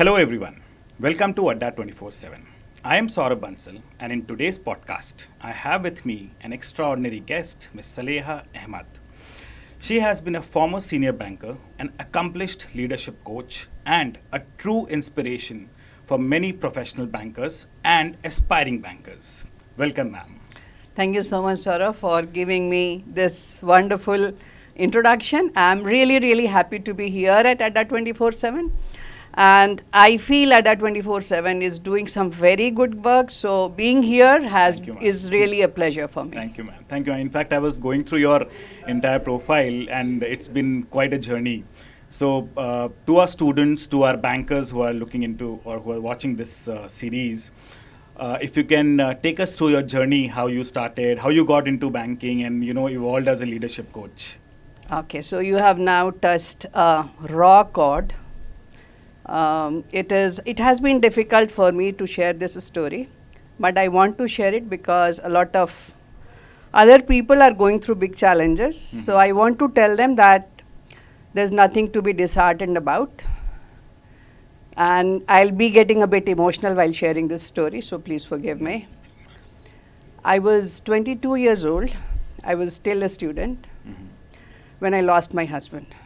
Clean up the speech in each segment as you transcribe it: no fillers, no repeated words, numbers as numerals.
Hello everyone. Welcome to Adda 24/7. I am Saurabh Bansal and in today's podcast I have with me an extraordinary guest, Ms. Saleha Ahmad. She has been a former senior banker, an accomplished leadership coach and a true inspiration for many professional bankers and aspiring bankers. Welcome ma'am. Thank you so much, Saurabh, for giving me this wonderful introduction. I'm really happy to be here at Adda 24/7. And I feel Adda 24/7 is doing some very good work. So being here is really a pleasure for me. Thank you, ma'am. Thank you. In fact, I was going through your entire profile, and it's been quite a journey. So, to our students, to our bankers who are looking into or who are watching this series, if you can take us through your journey, how you started, how you got into banking, and evolved as a leadership coach. Okay, so you have now touched a raw chord. It has been difficult for me to share this story, but I want to share it because a lot of other people are going through big challenges. Mm-hmm. So I want to tell them that there's nothing to be disheartened about. And I'll be getting a bit emotional while sharing this story, so please forgive me. I was 22 years old. I was still a student when I lost my husband.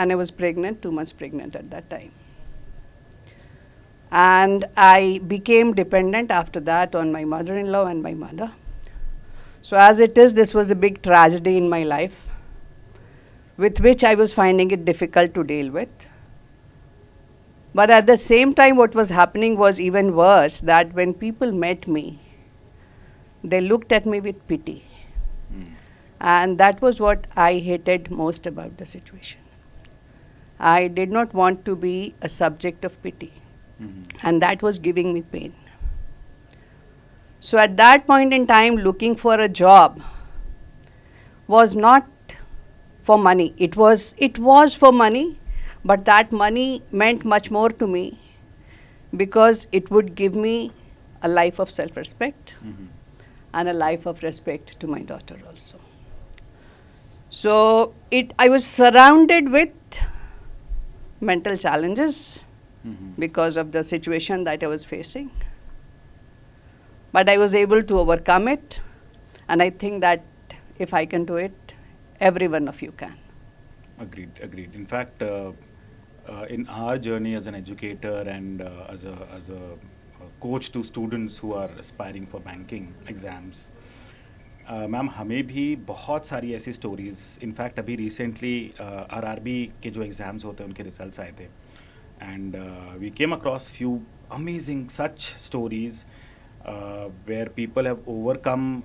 And I was pregnant, 2 months pregnant at that time. And I became dependent after that on my mother-in-law and my mother. So as it is, this was a big tragedy in my life, with which I was finding it difficult to deal with. But at the same time, what was happening was even worse, that when people met me, they looked at me with pity. And that was what I hated most about the situation. I did not want to be a subject of pity. And that was giving me pain. So at that point in time, looking for a job was not for money. It was for money, but that money meant much more to me because it would give me a life of self-respect and a life of respect to my daughter also. So I was surrounded with mental challenges because of the situation that I was facing. But I was able to overcome it, and I think that if I can do it, every one of you can. Agreed. In fact, in our journey as an educator and as a coach to students who are aspiring for banking exams, ma'am हमें भी बहुत सारी ऐसी stories, in fact अभी recently RRB के जो exams होते हैं उनके रिजल्ट्स आए थे and we came across few amazing such stories where people have overcome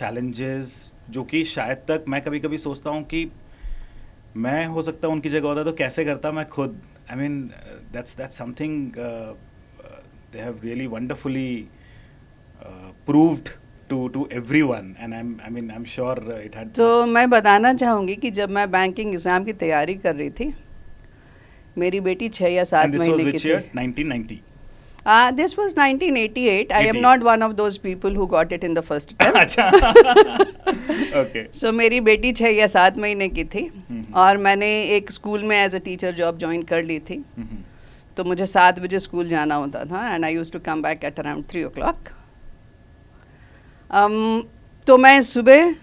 challenges जो कि शायद तक मैं कभी कभी सोचता हूँ कि मैं हो सकता हूँ उनकी जगह होता तो कैसे करता मैं खुद. I mean that's something they have really wonderfully proved to everyone, and I'm sure it had. तो मैं बताना चाहूँगी कि जब मैं बैंकिंग एग्ज़ाम की तैयारी कर रही थी, मेरी बेटी 6 या 7 महीने की थी. 1990. This was 1988. I am not one of those people who got it in the first attempt. अच्छा. Okay. So मेरी बेटी 6 या 7 महीने की थी और मैंने एक स्कूल में as a teacher job join कर ली थी. तो मुझे 7 बजे स्कूल जाना होता था and I used to come back at around 3 o'clock. तो मैं सुबह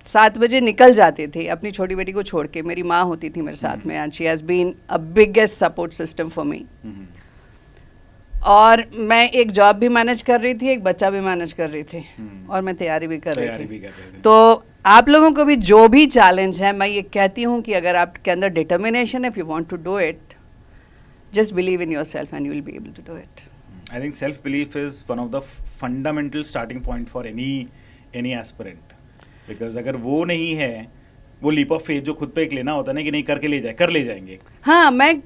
7 बजे निकल जाती थी अपनी छोटी बेटी को छोड़ के. मेरी माँ होती थी मेरे साथ में and she has been a biggest support system for me. और मैं एक जॉब भी मैनेज कर रही थी, एक बच्चा भी मैनेज कर रही थी और मैं तैयारी भी कर रही थी. तो आप लोगों को भी जो भी चैलेंज है, मैं ये कहती हूँ कि अगर आपके अंदर डिटर्मिनेशन है, if you want to do it, just believe in yourself and you will be able to do it. I think self-belief is one of the fundamental starting point for any aspirant. Because अगर वो नहीं है, वो leap of faith जो खुद पे एक लेना होता है ना कि नहीं करके कर ले जाएंगे. हाँ,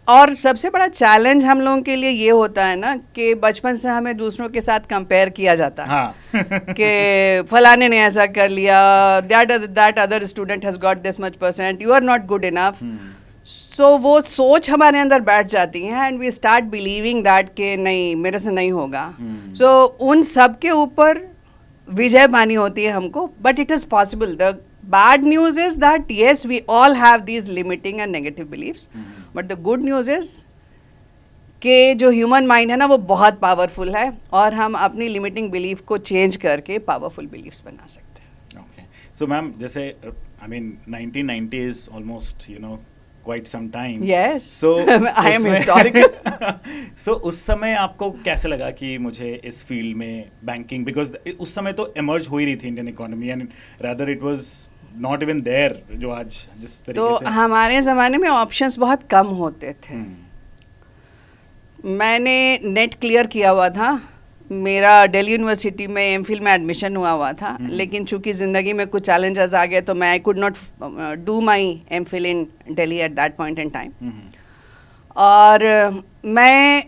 और सबसे बड़ा चैलेंज हम लोगों के लिए ये होता है ना कि बचपन से हमें दूसरों के साथ कंपेयर किया जाता है. हाँ. कि फलाने ने ऐसा कर लिया, that other student has got this much percent, you are not good enough. सो वो सोच हमारे अंदर बैठ जाती है and we start believing that कि नहीं, मेरे से नहीं होगा. सो उन सब के ऊपर विजय पानी होती है हमको, but it is possible. The bad news is that yes, we all have these limiting and negative beliefs, but the good news is कि जो ह्यूमन माइंड है ना वो बहुत पावरफुल है और हम अपनी लिमिटिंग बिलीफ को चेंज करके पावरफुल बिलीफ्स बना सकते हैं. Okay. So, ma'am, जैसे I mean 1990 is almost quite some time. Yes. So I am उसमें- historical. So उस समय आपको कैसे लगा कि मुझे इस फील्ड में बैंकिंग, बिकॉज उस समय तो इमर्ज हो ही रही थी Indian economy and rather it was not even there जो आज जिस तो तरीके से. हमारे ज़माने में ऑप्शंस बहुत कम होते थे. मैंने नेट क्लियर किया हुआ था. मेरा दिल्ली यूनिवर्सिटी में एमफिल में एडमिशन हुआ था. लेकिन चूंकि ज़िंदगी में कुछ चैलेंजेस आ गए तो मैं I could not do my MPhil in Delhi at that point in time. और मैं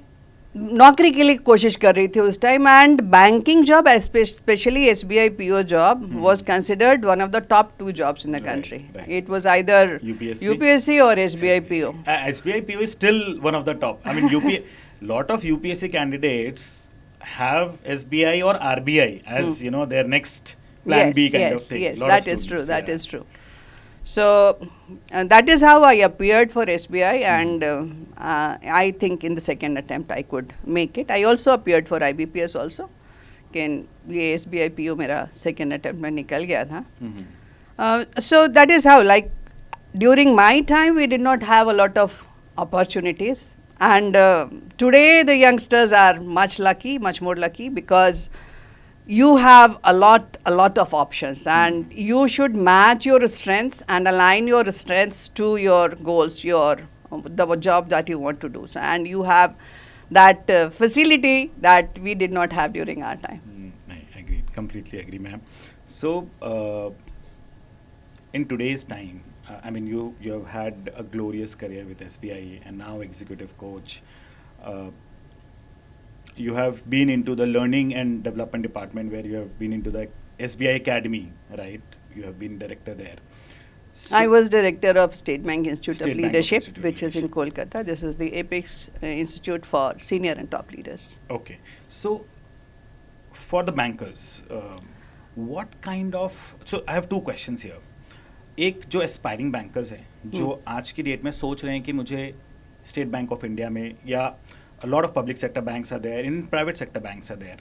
नौकरी के लिए कोशिश कर रही थी उस time. And banking job specially SBI PO job was considered one of the top 2 jobs in the country. It was either UPSC और SBI PO. SBI PO is still one of the top. I mean, lot of UPSC candidates have SBI or RBI as their next plan B kind of thing. Yes, Lot that of is true. students, That yeah. is true. So that is how I appeared for SBI, and I think in the second attempt I could make it. I also appeared for IBPS also. Again, ये SBI PO मेरा second attempt में निकल गया था. So that is how, like, during my time we did not have a lot of opportunities, and today the youngsters are much more lucky, because you have a lot of options, and you should match your strengths and align your strengths to your goals, the job that you want to do. So, and you have that facility that we did not have during our time. I agree, completely agree, ma'am. So in today's time, I mean, you have had a glorious career with SBI and now executive coach. You have been into the learning and development department, where you have been into the SBI Academy, right? You have been director there. So I was director of State Bank Institute State of Bank of Leadership, Institute of which is in Kolkata. This is the Apex Institute for senior and top leaders. Okay. So for the bankers, what kind of... So I have 2 questions here. एक जो aspiring bankers हैं, जो आज की date में सोच रहे हैं कि मुझे स्टेट बैंक ऑफ इंडिया में, या a lot of public sector banks are there, in private sector banks are there.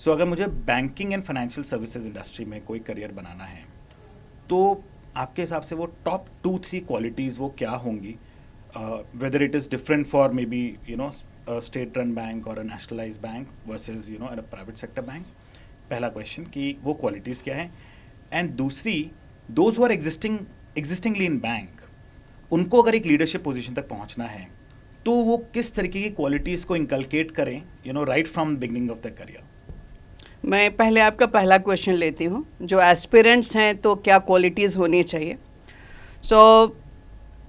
So अगर मुझे banking and financial services industry में कोई करियर बनाना है, तो आपके हिसाब से वो टॉप 2-3 क्वालिटीज़ वो क्या होंगी, whether it is different for may be state run bank और a nationalise bank versus a private sector bank. पहला क्वेश्चन कि वो क्वालिटीज़ क्या है. एंड दूसरी, those who are existingly in bank, उनको अगर एक लीडरशिप पोजीशन तक पहुंचना है तो वो किस तरीके की क्वालिटीज़ को इंकलकेट करें right from beginning of the career. मैं पहले आपका पहला क्वेश्चन लेती हूँ. जो एस्पिरेंट्स हैं तो क्या क्वालिटीज़ होनी चाहिए. सो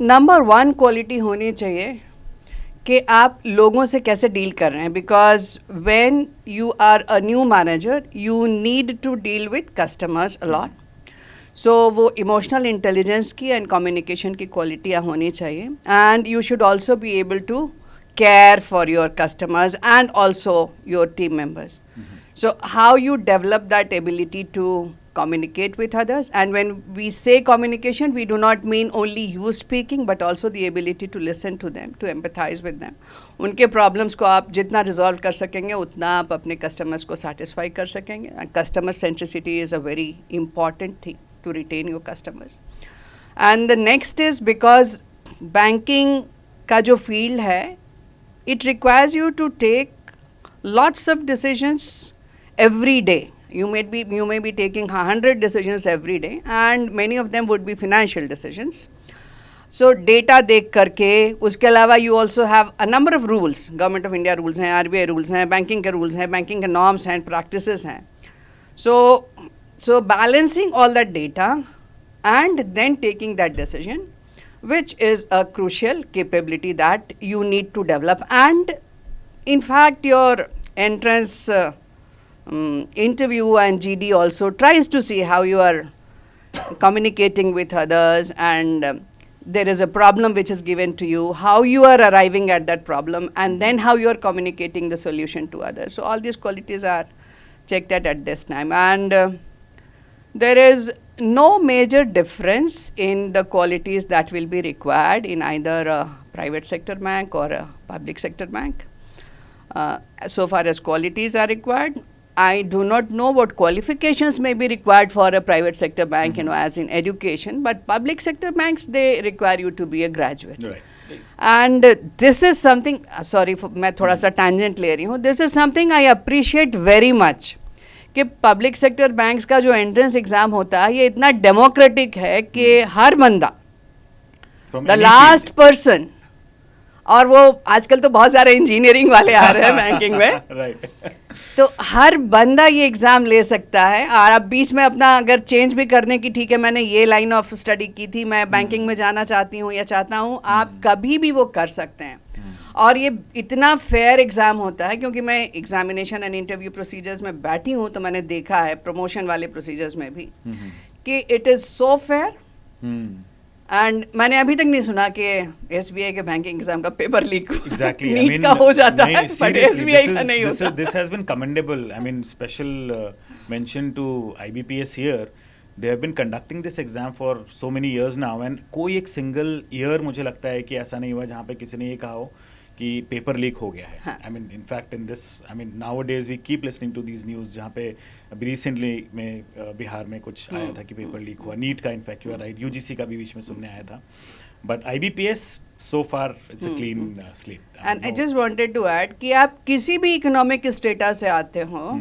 नंबर 1 क्वालिटी होनी चाहिए कि आप लोगों से कैसे डील कर रहे हैं, because when you are a new manager you need to deal with customers a lot. So वो इमोशनल इंटेलिजेंस की एंड कम्युनिकेशन की क्वालिटियाँ होनी चाहिए. And you should also be able to care for your customers and also your team members. So how you develop that ability to communicate with others, and when we say communication, we do not mean only you speaking, but also the ability to listen to them, to empathize with them. उनके problems को आप जितना resolve कर सकेंगे उतना आप अपने customers को satisfy कर सकेंगे. And customer centricity is a very important thing to retain your customers. And the next is, because banking का जो field है, it requires you to take lots of decisions every day. You may be taking 100 decisions every day, and many of them would be financial decisions. So data देख करके, उसके अलावा you also have a number of rules. Government of India rules हैं, RBI rules हैं, banking के rules हैं, banking के norms हैं, practices हैं. So balancing all that data and then taking that decision, which is a crucial capability that you need to develop. And in fact, your entrance interview and GD also tries to see how you are communicating with others, and there is a problem which is given to you, how you are arriving at that problem, and then how you are communicating the solution to others. So all these qualities are checked at this time. And there is no major difference in the qualities that will be required in either a private sector bank or a public sector bank. So far as qualities are required, I do not know what qualifications may be required for a private sector bank, as in education, but public sector banks, they require you to be a graduate. Right. And this is something, sorry, मैं थोड़ा सा tangent ले रही हूँ, this is something I appreciate very much. कि public sector banks का जो entrance exam होता है ये इतना डेमोक्रेटिक है कि हर बंदा, द लास्ट पर्सन, और वो आजकल तो बहुत सारे इंजीनियरिंग वाले आ रहे हैं बैंकिंग में, राइट, तो हर बंदा ये एग्ज़ाम ले सकता है. और आप बीच में अपना अगर चेंज भी करने की, ठीक है मैंने ये लाइन ऑफ स्टडी की थी, मैं बैंकिंग में जाना चाहती हूँ या चाहता हूँ, आप कभी भी वो कर सकते हैं. और ये इतना फेयर एग्ज़ाम होता है, क्योंकि मैं एग्जामिनेशन एंड इंटरव्यू प्रोसीजर्स में बैठी हूँ तो मैंने देखा है प्रमोशन वाले प्रोसीजर्स में भी कि it is so fair. And मैंने अभी तक नहीं सुना कि एसबीआई के बैंकिंग एग्जाम का पेपर लीक Exactly. नीट का हो जाता है, बट एसबीआई का नहीं होता. This has been commendable. I mean, special mention to IBPS here. They have been conducting this exam for so many years now, and कोई एक single year मुझे लगता है कि ऐसा नहीं हुआ जहाँ पे किसी ने ये कहा हो कि पेपर लीक हो गया है. I mean, in fact, in this, I mean, nowadays we keep listening to these news जहाँ पे अभी recently में बिहार में कुछ आया था कि पेपर लीक हुआ, नीट का, in fact you are right, UGC का भी बीच में सुनने आया था, but IBPS so far it's a clean slate. And I just wanted to add कि आप किसी भी इकोनॉमिक स्टेटस से आते हो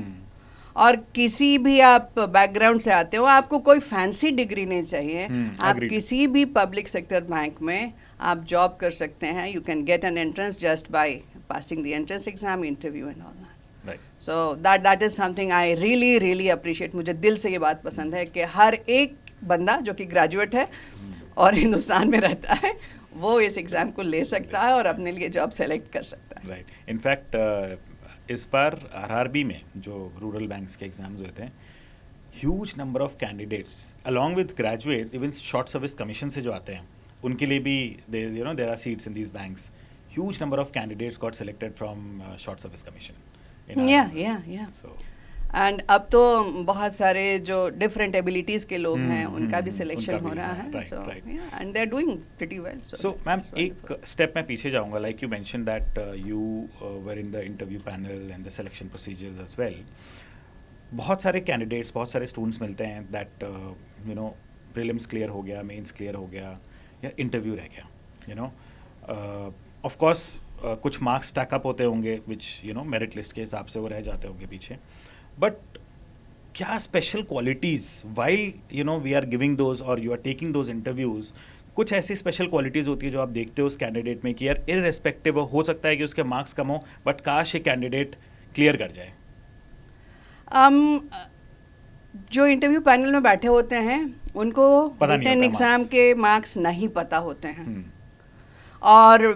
और किसी भी आप बैकग्राउंड से आते हो, आपको कोई फैंसी डिग्री नहीं चाहिए. आप किसी भी पब्लिक सेक्टर बैंक में आप जॉब कर सकते हैं. You can get an entrance just by passing the entrance exam, interview and all that. So that is something I really really appreciate. मुझे दिल से ये बात पसंद है कि हर एक बंदा जो कि ग्रेजुएट है और हिंदुस्तान में रहता है वो इस एग्ज़ाम को ले सकता है और अपने लिए जॉब सेलेक्ट कर सकता है. राइट. इनफैक्ट इस बार आरआरबी में जो रूरल बैंक्स के एग्जाम्स हुए थे, huge number of candidates along with graduates, even short service commission से जो आते हैं उनके लिए भी there are seats in these banks. Huge number of candidates got selected from short service commission. या एंड अब तो बहुत सारे जो डिफरेंट एबिलिटीज़ के लोग हैं उनका भी सिलेक्शन हो रहा है, and they are doing pretty well. So ma'am, एक स्टेप मैं पीछे जाऊंगा. Like you mention that you were in the interview panel and the selection procedures as well. बहुत सारे कैंडिडेट्स, बहुत सारे स्टूडेंट्स मिलते हैं दैट प्रीलिम्स क्लियर हो गया, मेंस क्लियर हो गया, या इंटरव्यू रह गया. ऑफ कोर्स कुछ मार्क्स स्टैकअप होते होंगे विच मेरिट लिस्ट के हिसाब से वो रह जाते होंगे पीछे. बट क्या special qualities while we are giving those और you are taking those interviews, कुछ ऐसी स्पेशल क्वालिटीज़ होती है जो आप देखते हो उस कैंडिडेट में कि यार इररेस्पेक्टिव हो सकता है कि उसके मार्क्स कम हो बट काश ये कैंडिडेट क्लियर कर जाए? जो इंटरव्यू पैनल में बैठे होते हैं उनको रिटन एग्ज़ाम के मार्क्स नहीं पता होते हैं. और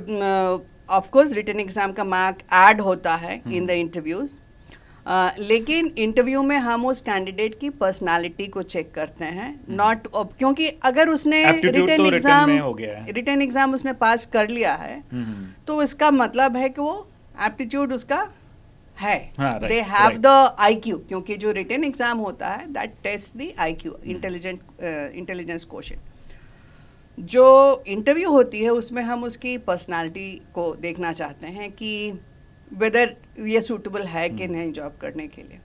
ऑफ कोर्स रिटन एग्ज़ाम का मार्क ऐड होता है इन द इंटरव्यूज़. लेकिन इंटरव्यू में हम उस कैंडिडेट की पर्सनालिटी को चेक करते हैं, नॉट क्योंकि अगर उसने रिटन एग्जाम उसने पास कर लिया है तो इसका मतलब है कि वो एप्टीट्यूड उसका है. दे हैव द IQ, क्योंकि जो रिटन एग्जाम होता है that test the IQ, intelligence quotient. जो इंटरव्यू होती है उसमें हम उसकी पर्सनालिटी को देखना चाहते हैं कि वेदर ये सूटेबल है कि नहीं जॉब करने के लिए.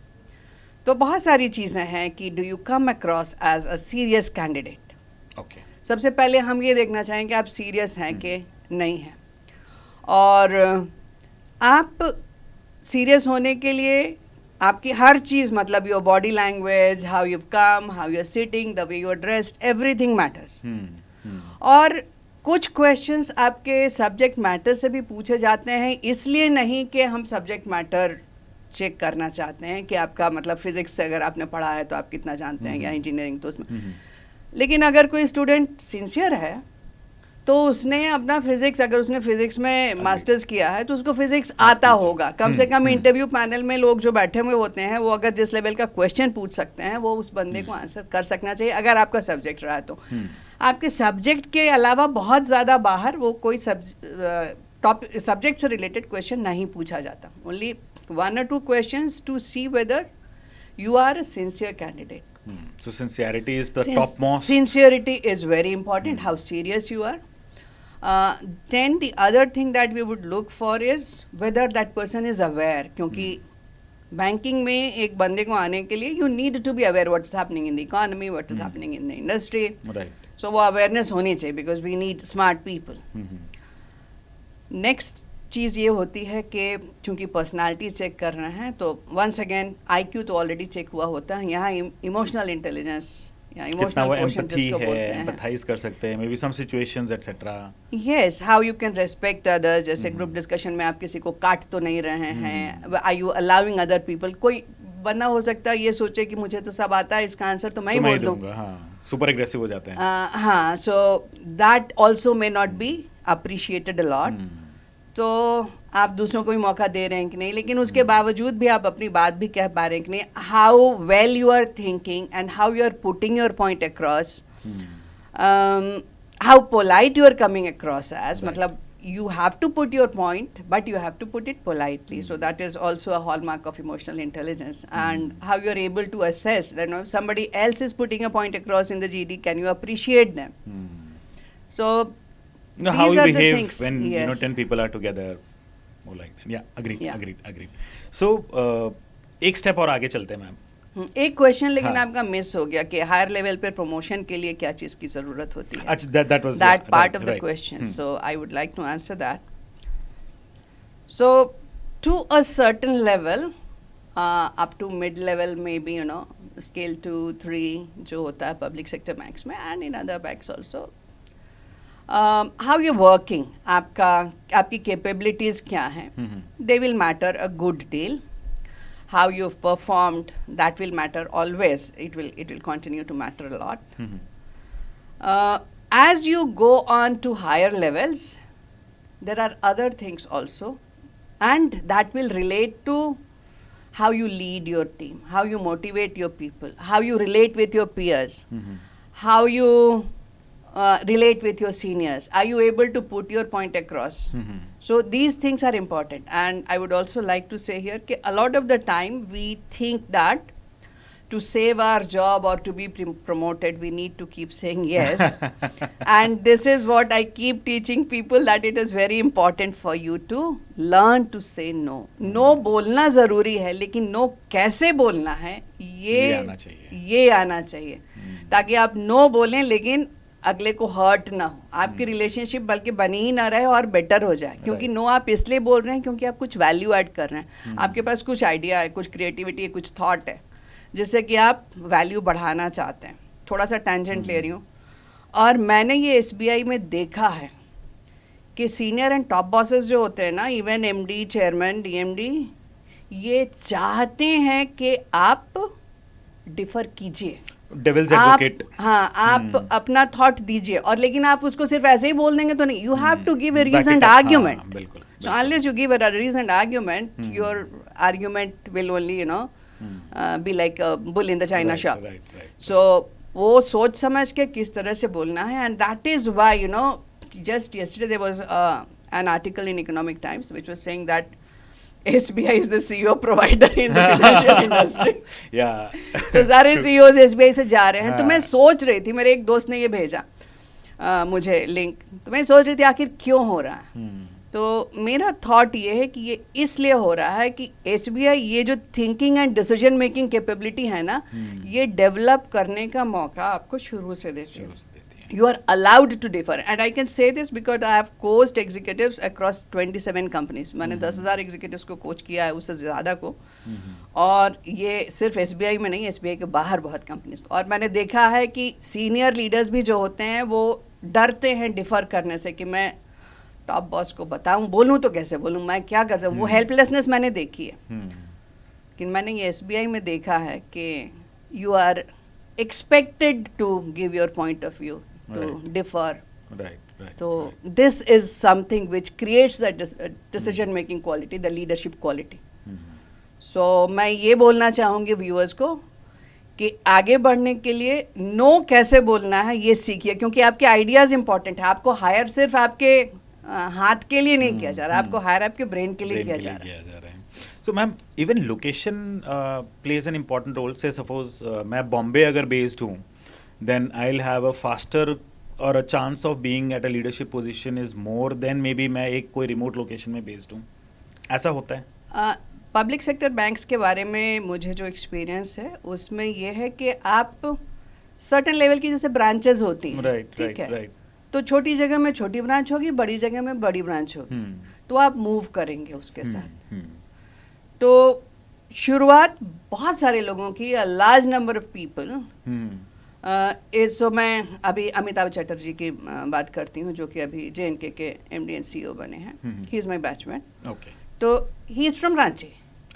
तो बहुत सारी चीज़ें हैं कि do you come across as a serious candidate. सबसे पहले हम ये देखना चाहेंगे कि आप सीरियस हैं कि नहीं हैं. और आप सीरियस होने के लिए आपकी हर चीज़, मतलब your body language, how you come, how you are sitting, the way you are dressed, everything matters. और कुछ क्वेश्चंस आपके सब्जेक्ट मैटर से भी पूछे जाते हैं, इसलिए नहीं कि हम सब्जेक्ट मैटर चेक करना चाहते हैं कि आपका मतलब फिजिक्स से अगर आपने पढ़ा है तो आप कितना जानते हैं, या इंजीनियरिंग तो उसमें. लेकिन अगर कोई स्टूडेंट सिंसियर है तो उसने अपना फिजिक्स, अगर उसने फिजिक्स में मास्टर्स किया है तो उसको फिजिक्स आता होगा. कम से कम इंटरव्यू पैनल में लोग जो बैठे हुए होते हैं वो अगर जिस लेवल का क्वेश्चन पूछ सकते हैं वो उस बंदे को आंसर कर सकना चाहिए अगर आपका सब्जेक्ट रहा है तो. आपके सब्जेक्ट के अलावा बहुत ज़्यादा बाहर वो कोई सब्जेक्ट से रिलेटेड क्वेश्चन नहीं पूछा जाता. Only 1 or 2 questions to see whether you are a sincere candidate. So sincerity is the topmost. Sincerity is very important, how serious you are. Then the other thing that we would look for is whether that person is aware, क्योंकि banking में एक बंदे को आने के लिए you need to be aware what is happening in the economy, what is happening in the industry. So वो awareness होनी चाहिए because we need smart people. Next चीज़ ये होती है कि चूंकि पर्सनालिटी चेक कर रहे हैं तो वंस अगेन IQ तो ऑलरेडी चेक हुआ होता है, यहाँ इमोशनल इंटेलिजेंस या इमोशनल क्वोशंट जिसको बोलते हैं, एम्पैथाइज कर सकते हैं, maybe some situations et cetera. Yes, how you can respect others. जैसे ग्रुप डिस्कशन में आप किसी को काट तो नहीं रहे हैं, are you allowing other people. कोई बंदा हो सकता है ये सोचे कि मुझे तो सब आता है, इसका आंसर तो मैं ही बोल दूंगा. सुपर एग्रेसिव हो जाते हैं. हाँ, so that also may not be appreciated a lot. तो आप दूसरों को भी मौका दे रहे हैं कि नहीं, लेकिन उसके बावजूद भी आप अपनी बात भी कह पा रहे हैं कि नहीं. How well you are thinking and how you are putting your point across, how polite you are coming across as. मतलब you have to put your point, but you have to put it politely. So that is also a hallmark of emotional intelligence. And how you are able to assess, you know, if somebody else is putting a point across in the GD, can you appreciate them? So how these you are the behave things. when Yes. you know 10 people are together, more like that. Yeah, agreed. Yeah. So एक step और आगे चलते हैं ma'am. एक question लेकिन हाँ. आपका miss हो गया कि हायर लेवल पे प्रमोशन के लिए क्या चीज की जरूरत होती है. अच्छा, that was that part right, of the right. question. So I would like to answer that. So to a certain level, up to mid level, maybe, you know, scale 2, 3 जो होता है public sector banks में and in other banks also. How you're working, आपकी capabilities क्या हैं, they will matter a good deal. How you've performed, that will matter always. It will continue to matter a lot. As you go on to higher levels, there are other things also, and that will relate to how you lead your team, how you motivate your people, how you relate with your peers, how you relate with your seniors. Are you able to put your point across? So these things are important. And I would also like to say here that a lot of the time we think that to save our job or to be promoted, we need to keep saying yes. And this is what I keep teaching people, that it is very important for you to learn to say no. No बोलना ज़रूरी है, लेकिन no कैसे बोलना है ये आना चाहिए ताकि आप no बोलें लेकिन अगले को हर्ट ना हो, आपकी रिलेशनशिप बल्कि बनी ही ना रहे और बेटर हो जाए. क्योंकि नो आप इसलिए बोल रहे हैं क्योंकि आप कुछ वैल्यू ऐड कर रहे हैं, आपके पास कुछ आइडिया है, कुछ क्रिएटिविटी है, कुछ थॉट है जिससे कि आप वैल्यू बढ़ाना चाहते हैं. थोड़ा सा टेंजेंट ले रही हूँ. और मैंने ये SBI में देखा है कि सीनियर एंड टॉप बॉसेस जो होते हैं ना, इवन MD, चेयरमैन, DMD, ये चाहते हैं कि आप डिफर कीजिए, डेविल्स एडवोकेट. हाँ, आप अपना थॉट दीजिए, और लेकिन आप उसको सिर्फ ऐसे ही बोल देंगे तो नहीं. You have to give a reasoned argument. So unless you give a reasoned argument, your argument will only, you know, be like a bull in the China shop. So वो सोच समझ के किस तरह से बोलना है. And that is why, you know, just yesterday there was an article in Economic Times which was saying that SBI is the CEO provider in the financial industry. Yeah. तो सारे CEOs SBI से जा रहे हैं. तो मैं सोच रही थी, मेरे एक दोस्त ने ये भेजा मुझे लिंक, तो मैं सोच रही थी आखिर क्यों हो रहा है. तो मेरा थॉट ये है कि ये इसलिए हो रहा है कि SBI ये जो thinking and decision making capability है ना, ये डेवलप करने का मौका आपको शुरू से देती है. You are allowed to differ, and I can say this because I have coached executives across 27 companies. मैंने 10,000 executives को कोच किया है, उससे ज़्यादा को. और ये सिर्फ SBI में नहीं, SBI के बाहर बहुत कंपनीज को. और मैंने देखा है कि सीनियर लीडर्स भी जो होते हैं वो डरते हैं डिफर करने से कि मैं टॉप बॉस को बताऊं, बोलूं तो कैसे बोलूं, मैं क्या कर सकूं. वो हेल्पलेसनेस मैंने देखी है. लेकिन मैंने ये SBI में देखा है कि you are expected to give your point of view, to differ. Right. So this is something which creates the decision making quality, the leadership quality. So मैं ये बोलना चाहूँगी व्यूअर्स को कि आगे बढ़ने के लिए नो कैसे बोलना है ये सीखिए, क्योंकि आपके आइडियाज़ इंपॉर्टेंट है. आपको हायर सिर्फ आपके हाथ के लिए नहीं किया जा रहा, आपको हायर आपके ब्रेन के लिए किया जा रहा है. So ma'am even location plays an important role. Say suppose मैं बॉम्बे अगर बेस्ड हूँ, then I will have a faster और a chance of being at a leadership position is more than may be मैं एक कोई रिमोट लोकेशन में based हूँ. ऐसा होता है? पब्लिक सेक्टर बैंक्स के बारे में मुझे जो एक्सपीरियंस है उसमें ये है कि आप सर्टेन लेवल की जैसे ब्रांचेस होती हैं, राइट ठीक है, राइट. तो छोटी जगह में छोटी ब्रांच होगी, बड़ी जगह में बड़ी ब्रांच होगी, तो आप मूव करेंगे उसके साथ. तो शुरुआत बहुत सारे लोगों की, a large number of people is. So मैं अभी अमिताभ चटर्जी की बात करती हूँ जो कि अभी JNK के MD एंड CEO बने हैं. He is my batchmate. Okay. तो ही इज़ फ्रॉम रांची.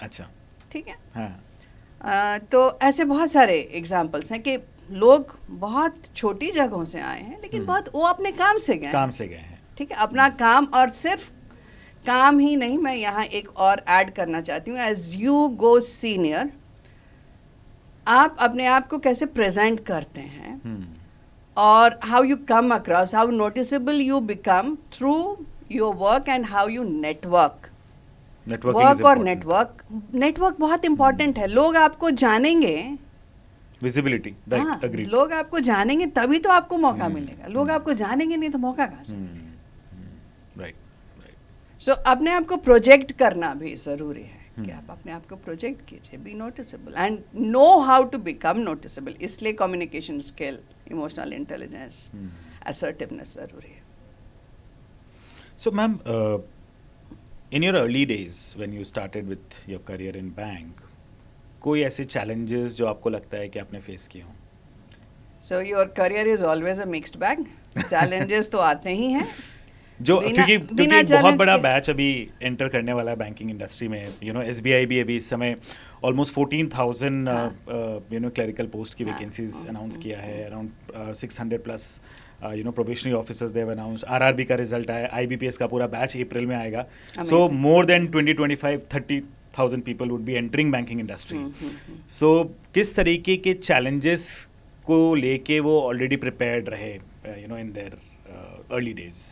अच्छा. ठीक है. हाँ. तो ऐसे बहुत सारे एग्जाम्पल्स हैं कि लोग बहुत छोटी जगहों से आए हैं लेकिन बहुत वो अपने काम से गए. काम से गए हैं. ठीक है, अपना काम. और सिर्फ काम ही नहीं, मैं यहाँ एक और ऐड करना चाहती हूँ. एज यू गो सीनियर, आप अपने आप को कैसे प्रेजेंट करते हैं और how you come across, how noticeable you become through your work and how you network. Work और नेटवर्क बहुत इंपॉर्टेंट है. लोग आपको जानेंगे, विजिबिलिटी. हाँ, Agreed. लोग आपको जानेंगे तभी तो आपको मौका मिलेगा. लोग आपको जानेंगे नहीं तो मौका कहाँ से. राइट. सो अपने आप को प्रोजेक्ट करना भी ज़रूरी है कि आप अपने आप को प्रोजेक्ट कीजिए. Be noticeable and know how to become noticeable. इसलिए communication skill, emotional intelligence, assertiveness ज़रूरी है. So ma'am, in your early days when you started with your career in bank, कोई ऐसे challenges जो आपको लगता है कि आपने face किए हों? So your career is always a mixed bag. Challenges तो आते ही हैं. जो क्योंकि एक बहुत challenge बड़ा के- बैच अभी एंटर करने वाला है बैंकिंग इंडस्ट्री में. SBI भी अभी इस समय ऑलमोस्ट 14,000 क्लरिकल पोस्ट की वैकेंसीज अनाउंस किया है. Around 600 plus probationary officers they have announced. RRB का रिजल्ट आया. IBPS का पूरा बैच अप्रैल में आएगा. So more than 20-25-30,000 people would be entering banking industry. So किस तरीके के चैलेंजेस को लेके वो ऑलरेडी प्रिपेयर्ड रहे in their early days?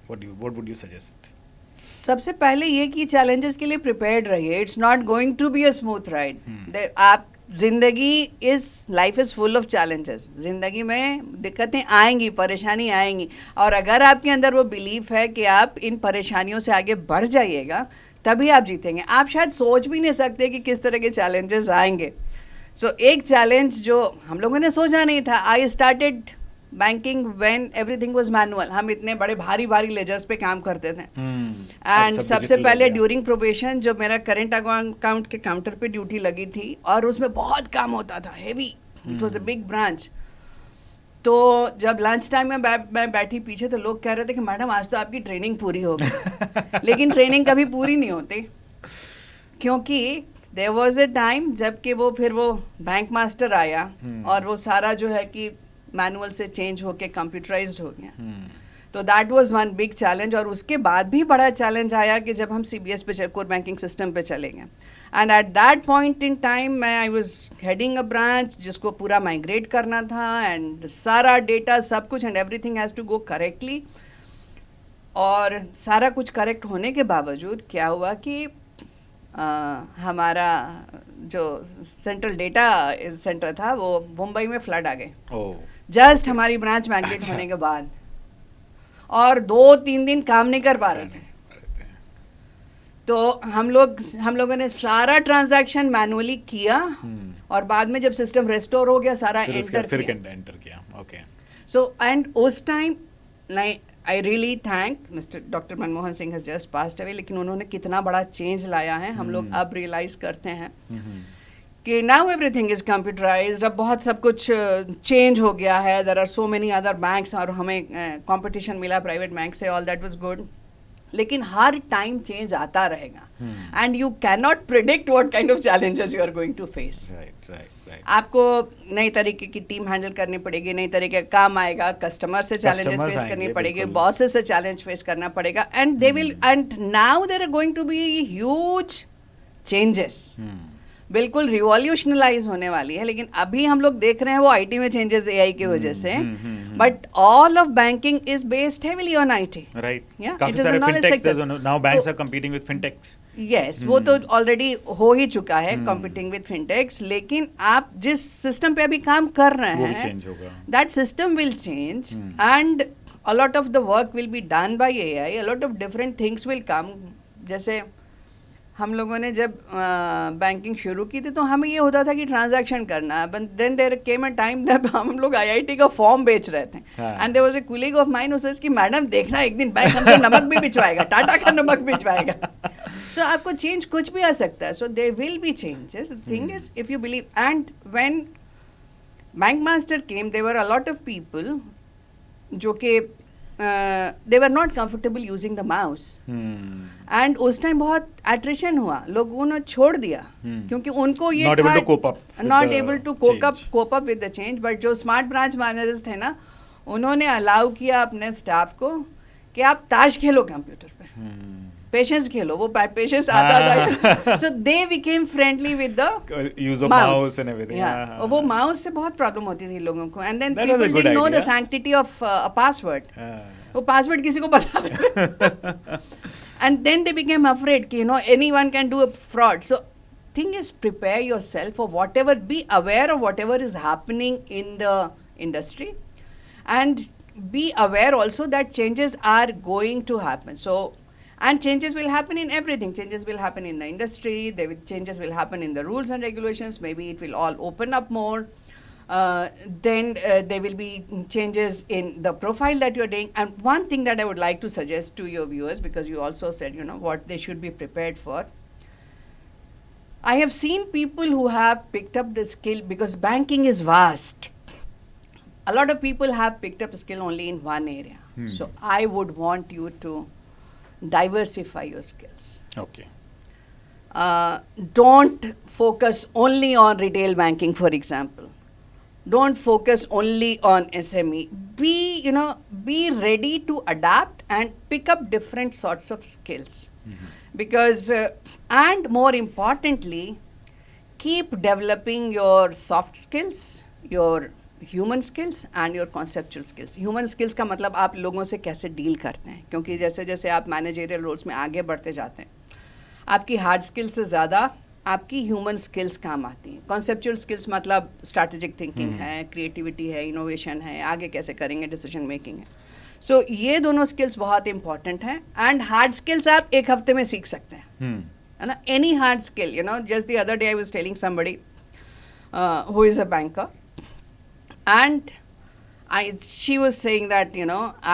What would you suggest? सबसे पहले ये कि चैलेंजेस के लिए प्रिपेयर्ड रहिए. It's not going to be a smooth ride. आप life is full of challenges. जिंदगी में दिक्कतें आएंगी, परेशानी आएंगी, और अगर आपके अंदर वो बिलीफ है कि आप इन परेशानियों से आगे बढ़ जाइएगा तभी आप जीतेंगे. आप शायद सोच भी नहीं सकते कि किस तरह के चैलेंजेस आएंगे. सो एक चैलेंज जो हम लोगों ने सोचा नहीं था, I started banking when everything was manual. हम इतने बड़े भारी भारी लेजर्स पे काम करते थे. एंड सबसे पहले ड्यूरिंग प्रोबेशन जो मेरा करेंट अकाउंट के काउंटर पे ड्यूटी लगी थी, और उसमें बहुत काम होता था, heavy. It was a big branch. तो जब लंच टाइम में मैं बैठी पीछे, तो लोग कह रहे थे कि मैडम आज तो आपकी ट्रेनिंग पूरी हो गई. लेकिन ट्रेनिंग कभी पूरी नहीं होती, क्योंकि देयर वाज अ टाइम जबकि वो बैंक मास्टर आया और वो सारा जो है कि मैनुअल से चेंज होके कंप्यूटराइज्ड हो गया. तो that was one big challenge. और उसके बाद भी बड़ा चैलेंज आया कि जब हम CBS पे कोर बैंकिंग सिस्टम पे चले गए. And at that point in time I was heading a branch जिसको पूरा माइग्रेट करना था, एंड सारा डेटा सब कुछ and everything has to go correctly. और सारा कुछ करेक्ट होने के बावजूद क्या हुआ कि हमारा जो सेंट्रल डेटा सेंटर था वो मुंबई में फ्लड आ गए. जस्ट हमारी ब्रांच माइग्रेट होने के बाद, और 2-3 दिन काम नहीं कर पा रहे थे. तो हम लोगों ने सारा ट्रांजैक्शन मैनुअली किया, और बाद में जब सिस्टम रेस्टोर हो गया सारा एंटर किया. ओके. सो एंड उस time I really thank mister doctor Manmohan Singh has just passed away. लेकिन उन्होंने कितना बड़ा चेंज लाया है, हम लोग अब रियलाइज करते हैं कि नाउ एवरीथिंग इज कंप्यूटराइज्ड. अब बहुत सब कुछ चेंज हो गया है. There are so many other banks, और हमें कंपटीशन मिला प्राइवेट बैंक से. All that was good. लेकिन हर टाइम चेंज आता रहेगा, and you can not predict what kind of challenges you are going to face. आपको नई तरीके की टीम हैंडल करनी पड़ेगी, नई तरीके का काम आएगा, कस्टमर से चैलेंजेस फेस करनी पड़ेगी, बॉसेस से चैलेंज फेस करना पड़ेगा. And they will, and now there are going to be huge changes. बिल्कुल रिवॉल्यूशनलाइज होने वाली है. लेकिन अभी हम लोग देख रहे हैं वो IT में चेंजेस AI की वजह से. But all of banking is based heavily on IT. Right. Yeah, काफी it is a सारे knowledge fintechs sector. now banks तो- are competing with fintechs. Yes वो तो ऑलरेडी हो ही चुका है कॉम्पिटिंग विद फिनटेक्स, लेकिन आप जिस सिस्टम पे अभी काम कर रहे वो भी हैं change होगा. That system will change and a lot of the work will be done by AI, a lot of different things will come. जैसे हम लोगों ने जब बैंकिंग शुरू की थी तो हमें ये होता था कि ट्रांजैक्शन करना है, but then there came a time जब हम लोग आईआईटी का फॉर्म बेच रहे थे and there was a colleague of mine who says कि मैडम देखना एक दिन बैंक हमसे नमक भी भिजवाएगा, टाटा का नमक भिजवाएगा. सो आपको चेंज कुछ भी आ सकता है. So there will be changes. The thing is if you believe, and when bank master came there were a lot of people जो कि they were not comfortable using the mouse and उस time बहुत attrition हुआ, लोगों ने छोड़ दिया क्योंकि उनको ये Not able to cope up with not the able to change. Cope up with the change. But जो स्मार्ट ब्रांच मैनेजर्स थे ना, उन्होंने अलाउ किया अपने स्टाफ को कि आप ताश खेलो कंप्यूटर पे, पेशेंस खेलो. वो पेशेंस आता था. So they became friendly with the use of mouse and everything. और वो माउस से बहुत प्रॉब्लम होती थी लोगों को. And then That was a people good didn't know the idea. Sanctity of a password. Ah. वो पासवर्ड किसी को पता नहीं. And then they became afraid कि anyone can do a fraud. So thing is prepare yourself for whatever, be aware of whatever is happening in the industry and be aware also that changes are going to happen. So, and changes will happen in everything. Changes will happen in the industry. Changes will happen in the rules and regulations. Maybe it will all open up more. Then there will be changes in the profile that you're doing. And one thing that I would like to suggest to your viewers, because you also said, what they should be prepared for. I have seen people who have picked up the skill because banking is vast. A lot of people have picked up a skill only in one area. So I would want you to diversify your skills. Okay. Don't focus only on retail banking, for example. Don't focus only on SME. Be ready to adapt and pick up different sorts of skills. Because, and more importantly, keep developing your soft skills, your human skills and your conceptual skills. Human skills का मतलब आप लोगों से कैसे deal करते हैं, क्योंकि जैसे जैसे आप मैनेजरियल रोल्स में आगे बढ़ते जाते हैं, आपकी हार्ड स्किल्स से ज़्यादा आपकी ह्यूमन स्किल्स काम आती हैं. कॉन्सेप्चुअल स्किल्स मतलब स्ट्रैटेजिक थिंकिंग है, क्रिएटिविटी है, इनोवेशन है, आगे कैसे करेंगे, डिसीजन मेकिंग है. सो ये दोनों स्किल्स बहुत इंपॉर्टेंट हैं. एंड हार्ड स्किल्स आप एक हफ्ते में सीख सकते हैं, है ना. Any hard skill, just the other day I was telling somebody who is a banker. And she was saying that,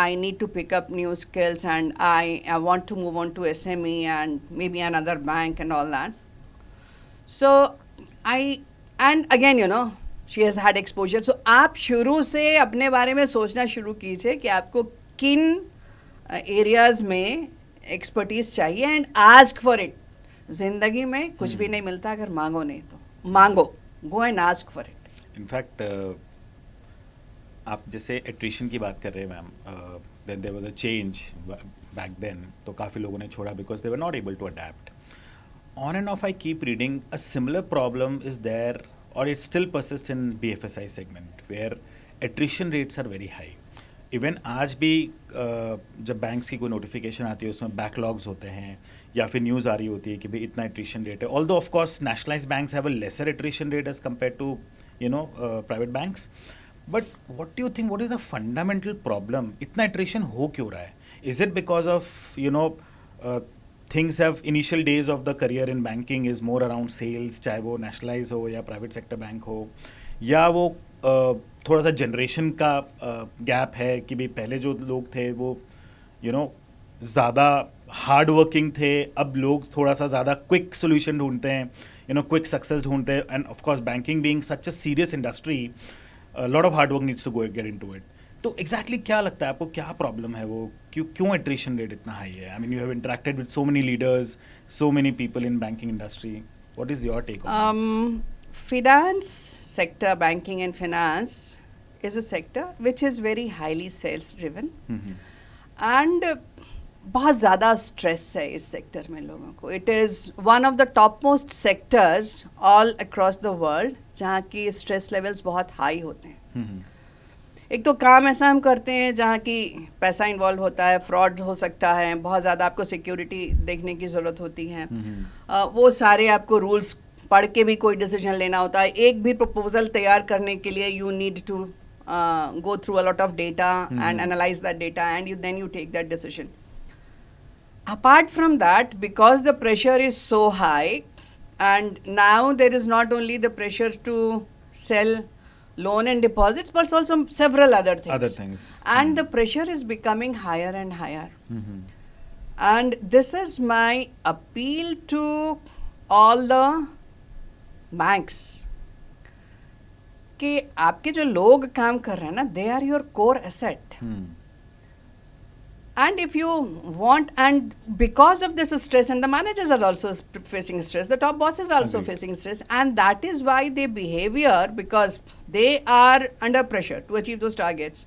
I need to pick up new skills and I want to move on to SME and maybe another bank and all that. So, and again, she has had exposure. So, आप शुरू से अपने बारे में सोचना शुरू कीजिए कि आपको किन एरियाज में एक्सपर्टीज चाहिए एंड आस्क फॉर इट. जिंदगी में कुछ भी नहीं मिलता अगर मांगो नहीं तो. मांगो, go and ask for it. In fact आप जैसे एट्रिशन की बात कर रहे हैं ma'am, then there was a change back then, तो काफ़ी लोगों ने छोड़ा because they were not able to adapt. On and off I keep reading a similar problem is there और it still persist in BFSI segment where attrition rates are very high. Even आज भी जब banks की कोई notification आती है उसमें backlogs होते हैं या फिर न्यूज़ आ रही होती है कि भाई इतना एट्रिशन रेट है. Although of course nationalised banks have a lesser attrition rate as compare to private banks. But what do you think, what is the fundamental problem? इतना iteration हो क्यों रहा है? Is it because of, things have, initial days of the career in banking is more around sales, चाहे वो nationalize हो या private sector bank हो, या वो थोड़ा सा generation का gap है कि भाई पहले जो लोग थे वो, ज़्यादा हार्ड वर्किंग थे, अब लोग थोड़ा सा ज़्यादा क्विक सोल्यूशन ढूंढते हैं, क्विक सक्सेस ढूंढते हैं. And of course banking being such a serious industry, lot of hard work needs to go get into it. तो एग्जैक्टली क्या लगता है आपको, क्या प्रॉब्लम है वो, क्यों एट्रिशन रेट इतना हाई है? I mean you have interacted with so many leaders, so many people in banking industry. What is your take on this? Finance sector, banking and finance is a sector which is very highly sales driven. And बहुत ज़्यादा stress है इस sector में लोगों को. It is one of the top most sectors all across the world जहाँ की stress levels बहुत हाई होते हैं. एक तो काम ऐसा हम करते हैं जहाँ की पैसा इन्वॉल्व होता है, फ्रॉड हो सकता है, बहुत ज़्यादा आपको सिक्योरिटी देखने की ज़रूरत होती है, वो सारे आपको रूल्स पढ़ के भी कोई डिसीजन लेना होता है. एक भी प्रपोजल तैयार करने के लिए you need to go through a lot of data and analyze that data, and then you take that decision. Apart from that, because the pressure is so high, and now there is not only the pressure to sell loan and deposits, but also several other things. And the pressure is becoming higher and higher. And this is my appeal to all the banks. कि आपके जो लोग काम कर रहे हैं ना, they are your core asset. And if you want, and because of this stress, and the managers are also facing stress, the top bosses are also facing stress, and that is why their behavior, because they are under pressure to achieve those targets,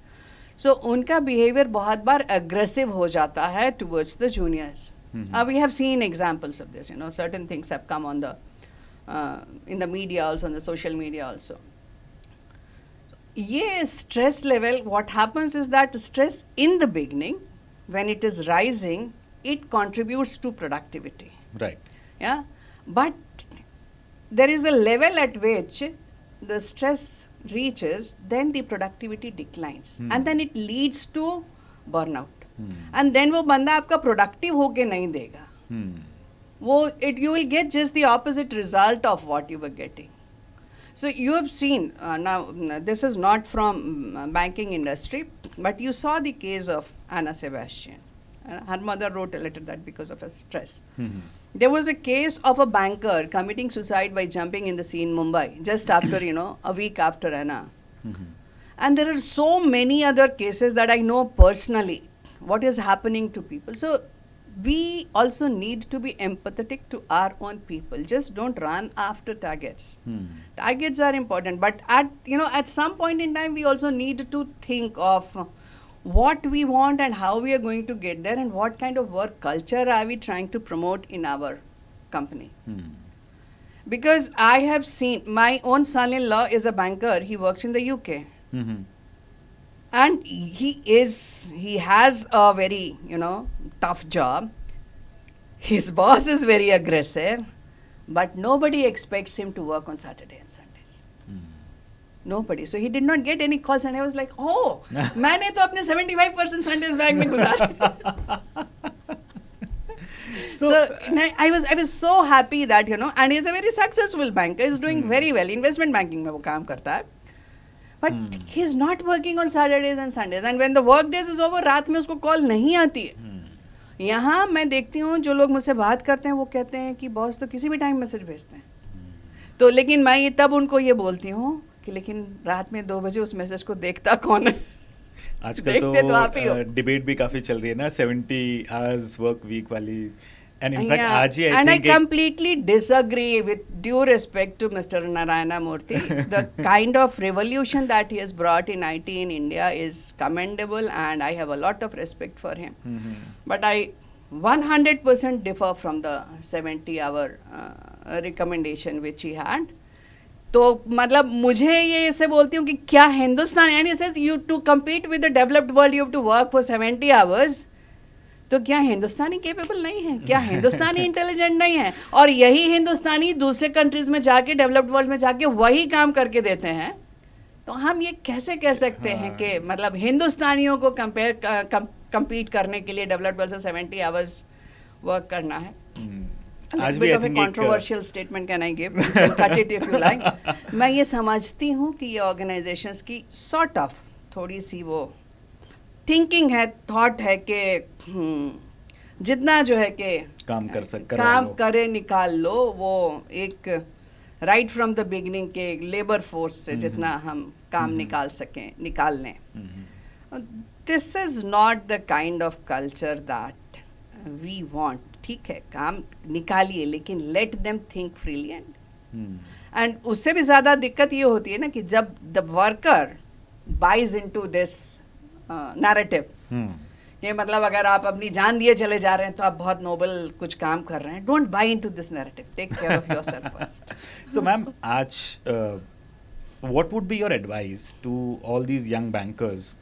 so उनका behavior बहुत बार aggressive हो जाता है towards the juniors. We have seen examples of this, certain things have come on the in the media also, on the social media also. ये stress level, what happens is that stress in the beginning, when it is rising, it contributes to productivity. Right. Yeah. But there is a level at which the stress reaches, then the productivity declines. And then it leads to burnout. And then वो बंदा आपका productive होके नहीं देगा. You will get just the opposite result of what you were getting. So you have seen, now this is not from banking industry, but you saw the case of Anna Sebastian. Her mother wrote a letter that because of her stress. There was a case of a banker committing suicide by jumping in the sea in Mumbai, just after, a week after Anna. And there are so many other cases that I know personally, what is happening to people. So we also need to be empathetic to our own people. Just don't run after targets. Targets are important, but at some point in time, we also need to think of what we want and how we are going to get there, and what kind of work culture are we trying to promote in our company. Because I have seen, my own son-in-law is a banker. He works in the UK. And he has a very, tough job. His boss is very aggressive, but nobody expects him to work on Saturday and Sundays. Nobody. So he did not get any calls, and I was like, oh, मैंने तो अपने 75% Sundays bank में गुजारे. So I was so happy that, and he's a very successful banker. He's doing very well. Investment banking में वो काम करता है. But he's not working on Saturdays and Sundays. And when the work days is over, रात में उसको call नहीं आती है. यहाँ मैं देखती हूँ जो लोग मुझसे बात करते हैं वो कहते हैं कि बॉस तो किसी भी टाइम मैसेज भेजते हैं. तो लेकिन मैं तब उनको ये बोलती हूँ कि लेकिन रात में 2 बजे उस मैसेज को देखता कौन है. आजकल तो डिबेट भी काफी चल रही है ना, 70 hours work week वाली. And in fact, I completely disagree, with due respect to Mr. Narayana Murthy. The kind of revolution that he has brought in IT in India is commendable, and I have a lot of respect for him. But I 100% differ from the 70-hour recommendation which he had. तो मतलब मुझे ये ऐसे बोलती हूँ कि क्या Hindustan, and he says you to compete with the developed world you have to work for 70 hours. तो क्या हिंदुस्तानी केपेबल नहीं है? क्या हिंदुस्तानी इंटेलिजेंट नहीं है? और यही हिंदुस्तानी दूसरे कंट्रीज में जाके, डेवलप्ड वर्ल्ड में जाके वही काम करके देते हैं. तो हम ये कैसे कह सकते हैं कि मतलब हिंदुस्तानियों को compete करने के लिए डेवलप्ड वर्ल्ड से 70 hours वर्क करना है? आज भी a controversial statement can I give? Cut it if you like. मैं ये समझती हूँ कि ये ऑर्गेनाइजेशंस की sort of थोड़ी सी वो थिंकिंग है, थॉट है कि जितना जो है कि काम करे निकाल लो, वो एक राइट फ्रॉम द बिगिनिंग के लेबर फोर्स से जितना हम काम निकाल सकें निकाल लें. This is not the kind of culture that we want. ठीक है, काम निकालिए, लेकिन let them think freely. And उससे भी ज़्यादा दिक्कत ये होती है ना कि जब the worker buys into this narrative, ये मतलब अगर आप अपनी जान दिए चले जा रहे हैं तो आप बहुत नोबल कुछ काम कर रहे हैं. Don't buy into this narrative, take care of yourself first. So ma'am, आज what would be your advice to all these young bankers?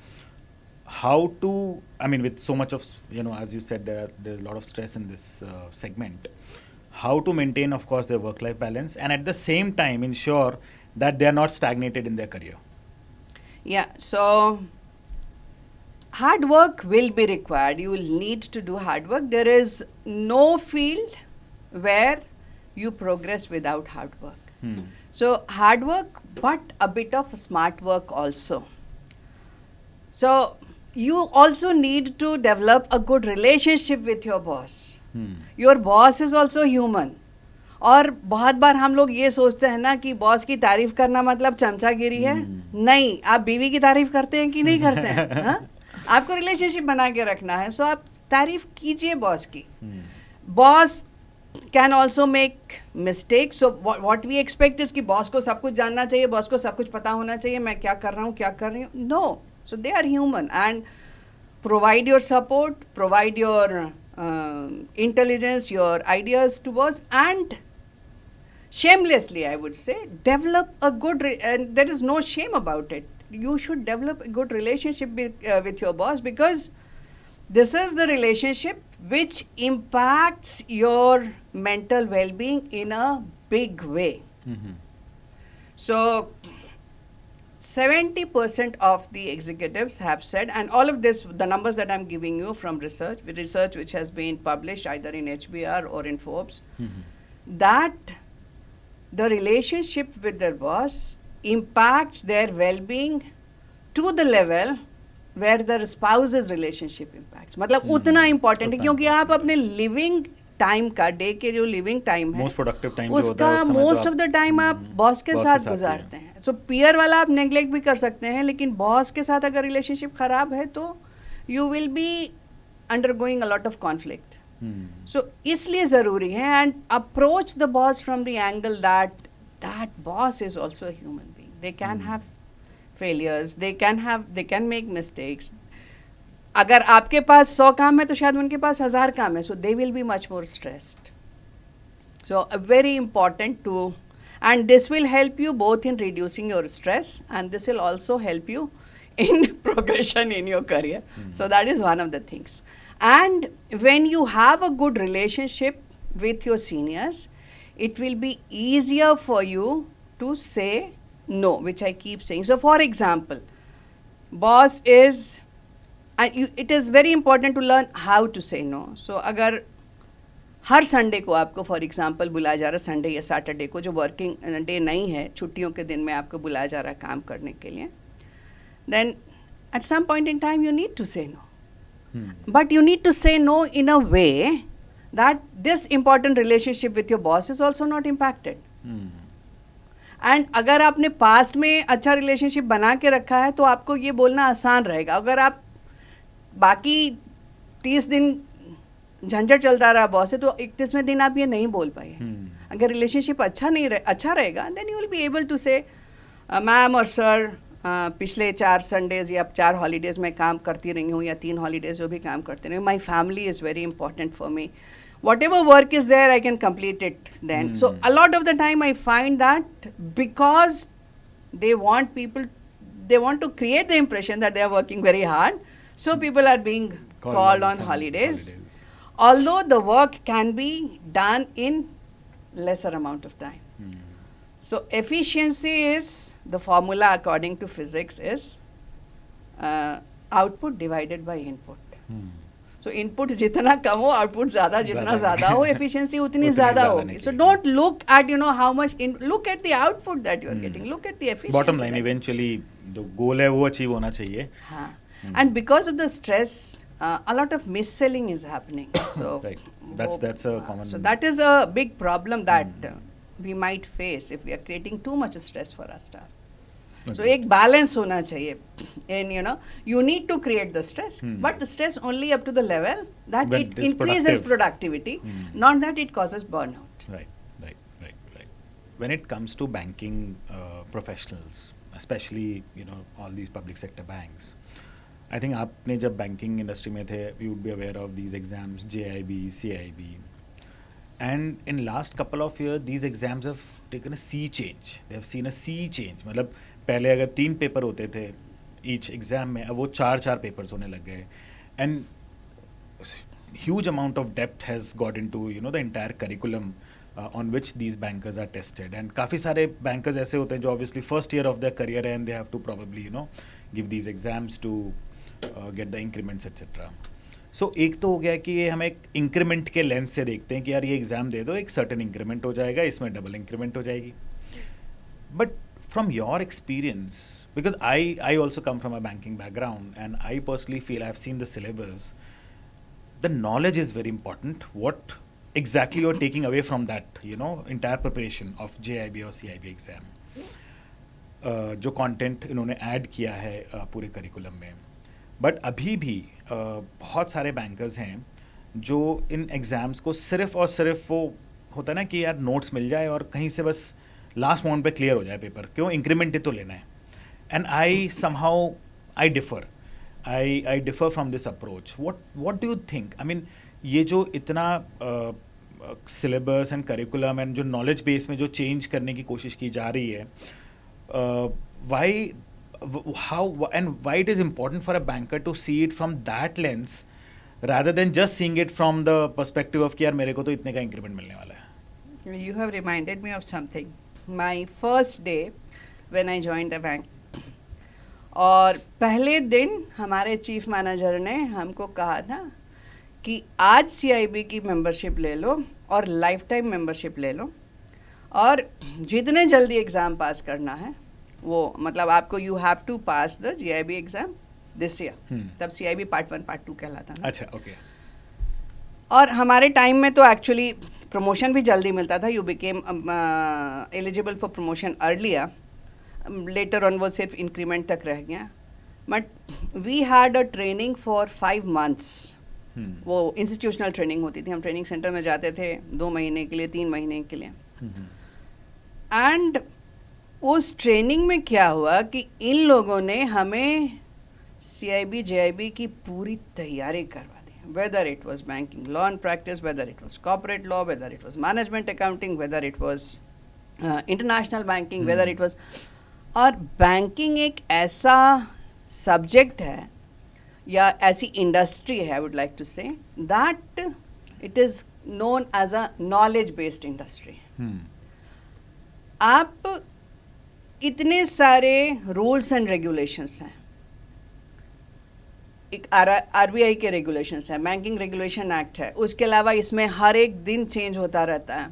How to, I mean, with so much of, as you said, there's a lot of stress in this segment. How to maintain, of course, their work-life balance and at the same time ensure that they are not stagnated in their career? Yeah, so hard work will be required. You will need to do hard work. There is no field where you progress without hard work. So hard work, but a bit of smart work also. So you also need to develop a good relationship with your boss. Your boss is also human. और बहुत बार हम लोग ये सोचते हैं ना कि boss की तारीफ करना मतलब चमचागिरी है. नहीं, आप बीवी की तारीफ करते हैं कि नहीं करते हैं? हाँ? आपको रिलेशनशिप बना के रखना है, सो आप तारीफ कीजिए बॉस की. Boss can also make mistake. So what we expect is कि बॉस को सब कुछ जानना चाहिए, बॉस को सब कुछ पता होना चाहिए, मैं क्या कर रहा हूँ, क्या कर रही हूँ. No, so they are human and provide your support, provide your intelligence, your ideas to boss, and shamelessly, I would say, develop a good, and there is no shame about it. You should develop a good relationship with your boss, because this is the relationship which impacts your mental well-being in a big way. So 70% of the executives have said, and all of this, the numbers that I'm giving you from research which has been published either in HBR or in Forbes, that the relationship with their boss impacts their well-being to the level where their spouse's relationship impacts. मतलब उतना important है, क्योंकि आप अपने living time का, day के जो living time है, मोस्ट प्रोडक्टिव टाइम उसका मोस्ट ऑफ द टाइम आप बॉस के साथ गुजारते हैं. सो पीयर वाला आप नेग्लेक्ट भी कर सकते हैं, लेकिन बॉस के साथ अगर रिलेशनशिप खराब है तो you will be undergoing a lot of conflict. So इसलिए ज़रूरी है, and approach the boss from the angle that boss is also human being. They can have failures, they can make mistakes. अगर आपके पास 100 काम है तो शायद उनके पास 1000 काम है, so they will be much more stressed. So very important to, and this will help you both in reducing your stress, and this will also help you in progression in your career. So that is one of the things. And when you have a good relationship with your seniors, it will be easier for you to say no, which I keep saying. So for example, boss is, and it is very important to learn how to say no. So अगर हर Sunday को आपको for example बुलाया जा रहा है, Sunday या Saturday को जो वर्किंग डे नहीं है, छुट्टियों के दिन में आपको बुलाया जा रहा है काम करने के लिए, then at some point in time you need to say no. But you need to say no in a way that this important relationship with your boss is also not impacted. And अगर आपने past में अच्छा relationship बना के रखा है तो आपको ये बोलना आसान रहेगा. अगर आप बाकी 30 दिन झंझट चलता रहा बॉस से, तो 31वें दिन आप ये नहीं बोल पाए. अगर रिलेशनशिप अच्छा रहेगा, then you will be able to say ma'am और सर, पिछले 4 संडेज या 4 हॉलीडेज में काम करती रही हूँ, या 3 हॉलीडेज जो भी काम करते रही हूँ, my family is very important for me. whatever work is there, I can complete it then. So a lot of the time I find that because they want to create the impression that they are working very hard, so people are being called on holidays. Although the work can be done in lesser amount of time. So efficiency is, the formula according to physics is output divided by input. So input जितना कम हो, output ज़्यादा, जितना ज़्यादा हो, efficiency उतनी ज़्यादा होगी. So don't look at how much, look at the output that you are getting. Look at the efficiency. Bottom line, eventually the goal है वो achieve होना चाहिए. हाँ. And because of the stress, a lot of mis-selling is happening. So right. That's a common. So that is a big problem that we might face if we are creating too much stress for our staff. Okay. So एक balance होना चाहिए. And you need to create the stress, but the stress only up to the level that when it increases productivity, not that it causes burnout. Right. When it comes to banking professionals, especially all these public sector banks, I think आपने जब banking industry में थे, you would be aware of these exams, JIB, CIB, and in last couple of years, these exams have taken a sea change. They have seen a sea change. मतलब पहले अगर 3 paper होते थे each exam में, अब वो 4 papers होने लग गए. And huge amount of depth has got into the entire curriculum on which these bankers are tested. And काफ़ी सारे bankers ऐसे होते हैं जो obviously first year of their career है and they have to probably give these exams to get the increments etc. So एक तो हो गया कि ये हम एक इंक्रीमेंट के लेंस से देखते हैं कि यार ये एग्ज़ाम दे दो, एक सर्टेन इंक्रीमेंट हो जाएगा, इसमें डबल इंक्रीमेंट हो जाएगी. But from your experience, because I also come from a banking background and I personally feel I've seen the syllabus, the knowledge is very important. What exactly you're taking away from that, entire preparation of JIB or CIB exam, जो content इन्होंने add किया है पूरे curriculum में. But अभी भी बहुत सारे bankers हैं जो इन एग्ज़ाम्स को सिर्फ और सिर्फ वो होता है ना कि यार नोट्स मिल जाए और कहीं से बस लास्ट मोमेंट पे क्लियर हो जाए पेपर, क्यों, इंक्रीमेंट ही तो लेना है. And I somehow I differ I differ from this approach. What do you think? I mean, ये जो इतना syllabus and curriculum and जो knowledge base में जो change करने की कोशिश की जा रही है, why it is important for a banker to see it from that lens rather than just seeing it from the perspective of कि यार मेरे को तो इतने का increment मिलने वाला है. You have reminded me of something. My first day when I joined the bank, और पहले दिन हमारे चीफ मैनेजर ने हमको कहा था कि आज CIB की मेंबरशिप ले लो और लाइफ टाइम मेंबरशिप ले लो और जितने जल्दी एग्ज़ाम पास करना है वो, मतलब आपको you have to pass the GIB exam this year. तब CIB पार्ट 1 पार्ट 2 कहलाता था. अच्छा, ओके. और हमारे टाइम में तो एक्चुअली प्रमोशन भी जल्दी मिलता था. You became eligible for promotion earlier. Later on वो सिर्फ इंक्रीमेंट तक रह गया. But we had a training for 5 months. वो इंस्टीट्यूशनल ट्रेनिंग होती थी. हम ट्रेनिंग सेंटर में जाते थे 2 महीने के लिए, 3 महीने के लिए. एंड उस ट्रेनिंग में क्या हुआ कि इन लोगों ने हमें CIB JIB की पूरी तैयारी करवा दी. Whether it was banking law and practice, whether it was corporate law, whether it was management accounting, whether it was international banking, whether it was. और बैंकिंग एक ऐसा सब्जेक्ट है या ऐसी इंडस्ट्री है, I would like to say that it is known as a knowledge based industry. आप इतने सारे रूल्स एंड रेगुलेशंस हैं. एक RBI के रेगुलेशंस हैं, बैंकिंग रेगुलेशन एक्ट है, उसके अलावा इसमें हर एक दिन चेंज होता रहता है.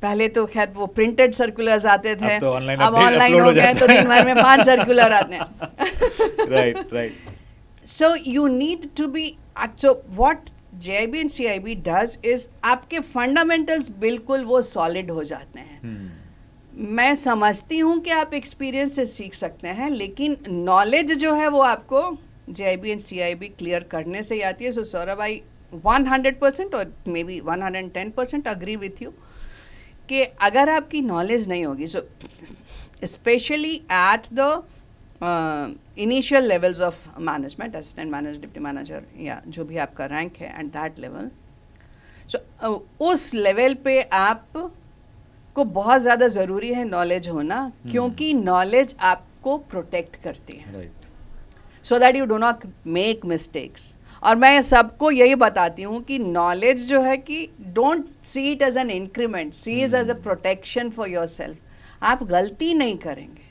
पहले तो खैर वो प्रिंटेड सर्कुलर्स आते थे, अब ऑनलाइन हो गए तो दिन भर में 5 सर्कुलर आते हैं. Right. So you need to be, so what JIB and CIB does is आपके फंडामेंटल्स बिल्कुल वो सॉलिड हो जाते हैं. मैं समझती हूँ कि आप एक्सपीरियंस से सीख सकते हैं, लेकिन नॉलेज जो है वो आपको JIB एंड CIB क्लियर करने से ही आती है. सो सौरभ, आई 100% और may be 110% agree with you कि अगर आपकी नॉलेज नहीं होगी, so specially at the initial levels of management, assistant manager, deputy manager या जो भी आपका रैंक है एट दैट लेवल, सो उस लेवल पे आप को बहुत ज़्यादा ज़रूरी है नॉलेज होना, क्योंकि नॉलेज आपको प्रोटेक्ट करती है, so that you do not make mistakes. और मैं सबको यही बताती हूँ कि नॉलेज जो है कि don't see it as an increment, see it as a protection for yourself. आप गलती नहीं करेंगे,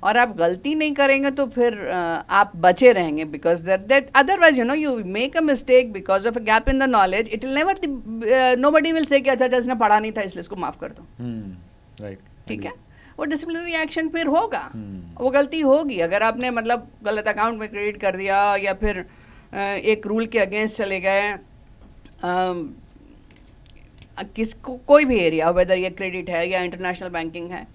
और आप गलती नहीं करेंगे तो फिर आप बचे रहेंगे, because that otherwise you make a mistake because of a gap in the knowledge, it will never, nobody will say कि अच्छा इसने पढ़ा नहीं था इसलिए इसको माफ कर दो. राइट, ठीक है. वो डिसिप्लिनरी एक्शन फिर होगा. वो गलती होगी. अगर आपने मतलब गलत अकाउंट में क्रेडिट कर दिया या फिर एक रूल के अगेंस्ट चले गए, किसको कोई भी एरिया, वेदर ये क्रेडिट है या इंटरनेशनल बैंकिंग है,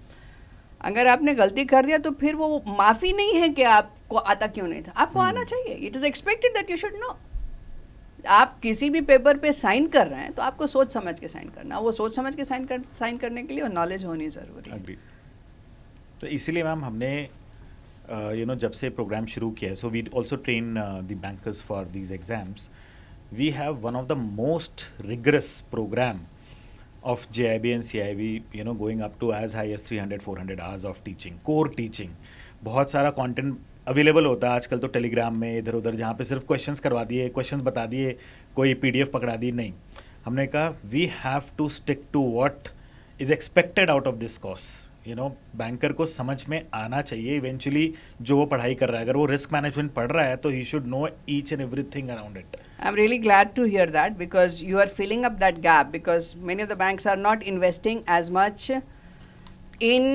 अगर आपने गलती कर दिया तो फिर वो माफ़ी नहीं है कि आपको आता क्यों नहीं था. आपको आना चाहिए. It is expected that you should know. आप किसी भी पेपर पे साइन कर रहे हैं तो आपको सोच समझ के साइन करना. वो सोच समझ के साइन करने के लिए नॉलेज होनी ज़रूरी है. तो इसीलिए मैम हमने जब से प्रोग्राम शुरू किया है, so we also train the bankers for these exams. We have one of the most rigorous program of JIB and CIB, you know, going up to as high as 300-400 hours of teaching, core teaching. बहुत सारा content available होता है आजकल तो Telegram में इधर उधर, जहाँ पे सिर्फ क्वेश्चंस करवा दिए, क्वेश्चंस बता दिए, कोई PDF पकड़ा दी, नहीं. हमने कहा we have to stick to what is expected out of this course. You know, banker को समझ में आना चाहिए इवेंचुअली जो वो पढ़ाई कर रहा है. अगर वो रिस्क मैनेजमेंट पढ़ रहा है तो he should know each and everything around it. I'm really glad to hear that because you are filling up that gap because many of the banks are not investing as much in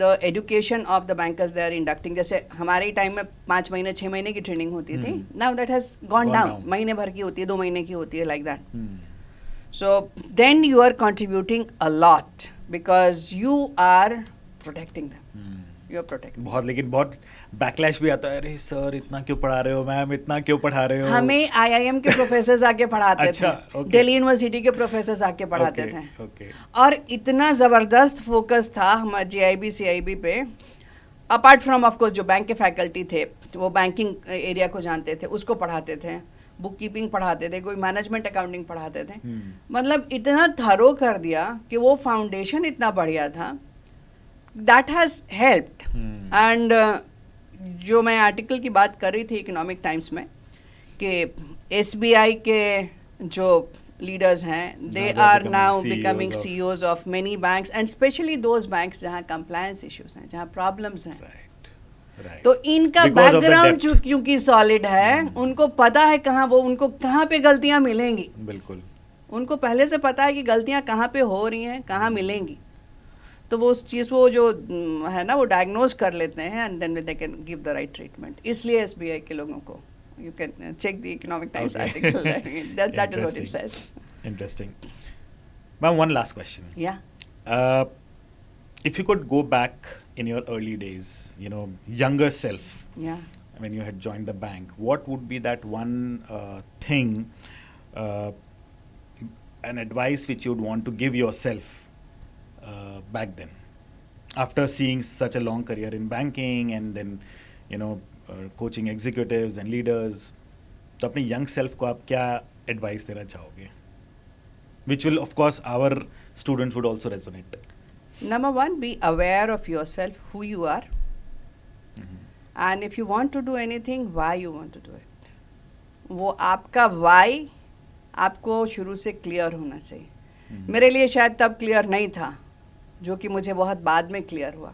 the education of the bankers they are inducting. जैसे हमारे time में 5 महीने 6 महीने की training होती थी. Now that has gone down. महीने भर की होती है, 2 महीने की होती है, like that. So then you are contributing a lot because you are protecting them. You are protecting. बहुत, लेकिन बहुत बैकलैश भी आता है. अरे सर इतना क्यों पढ़ा रहे हो, मैम इतना क्यों पढ़ा रहे हो. हमें IIM के प्रोफेसर्स आके पढ़ाते अच्छा, थे. okay. दिल्ली यूनिवर्सिटी के प्रोफेसर्स आके पढ़ाते Okay, थे. okay. और इतना ज़बरदस्त फोकस था हमारे JIB CIB पे, अपार्ट फ्रॉम ऑफ कोर्स जो बैंक के फैकल्टी थे वो बैंकिंग एरिया को जानते थे, उसको पढ़ाते थे, बुक कीपिंग पढ़ाते थे, कोई मैनेजमेंट अकाउंटिंग पढ़ाते थे. मतलब इतना थरो कर दिया कि वो फाउंडेशन इतना बढ़िया था. That has helped. एंड जो मैं आर्टिकल की बात कर रही थी इकोनॉमिक टाइम्स में कि SBI के जो लीडर्स हैं they are now becoming CEOs of many banks and especially those banks जहाँ कंप्लायंस इश्यूज हैं, जहाँ प्रॉब्लम्स हैं. Right. तो इनका Because of the background depth. क्योंकि सॉलिड है, उनको पता है कहाँ वो उनको कहाँ पे गलतियाँ मिलेंगी. बिल्कुल. उनको पहले से पता है कि गलतियाँ कहाँ पे हो रही हैं, कहाँ मिलेंगी. तो वो उस चीज़ वो जो है ना वो डायग्नोज कर लेते हैं and then they can give the right treatment. इसलिए SBI के लोगों को you can check the Economic Times article. That is what it says. Interesting. Ma'am, one last question. Yeah. If you could go back in your early days, you know, younger self, Yeah. when you had joined the bank, what would be that one thing, an advice which you'd want to give yourself back then, after seeing such a long career in banking and then, you know, coaching executives and leaders? तो अपने young self को आप क्या advice देना चाहोगे? Which will, of course, our students would also resonate. Number one, be aware of yourself, who you are, and if you want to do anything, why you want to do it. वो आपका why आपको शुरू से clear होना चाहिए. मेरे लिए शायद तब क्लियर नहीं था, जो कि मुझे बहुत बाद में क्लियर हुआ.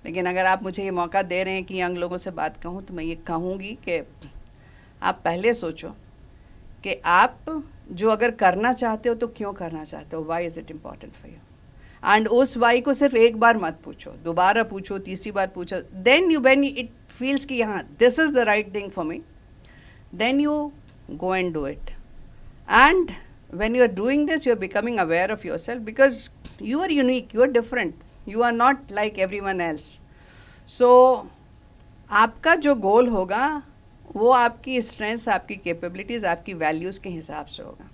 लेकिन अगर आप मुझे ये मौका दे रहे हैं कि यंग लोगों से बात कहूँ तो मैं ये कहूँगी कि आप पहले सोचो कि आप जो अगर करना चाहते हो तो क्यों करना चाहते हो. Why is it important for you. And उस वाई को सिर्फ एक बार मत पूछो, दोबारा पूछो, तीसरी बार पूछो. Then you when it feels कि हाँ this is the right thing for me, then you go and do it. And when you are doing this, you are becoming aware of yourself because you are unique, you are different, you are not like everyone else. So आपका जो गोल होगा वो आपकी strengths, आपकी capabilities, आपकी values के हिसाब से होगा.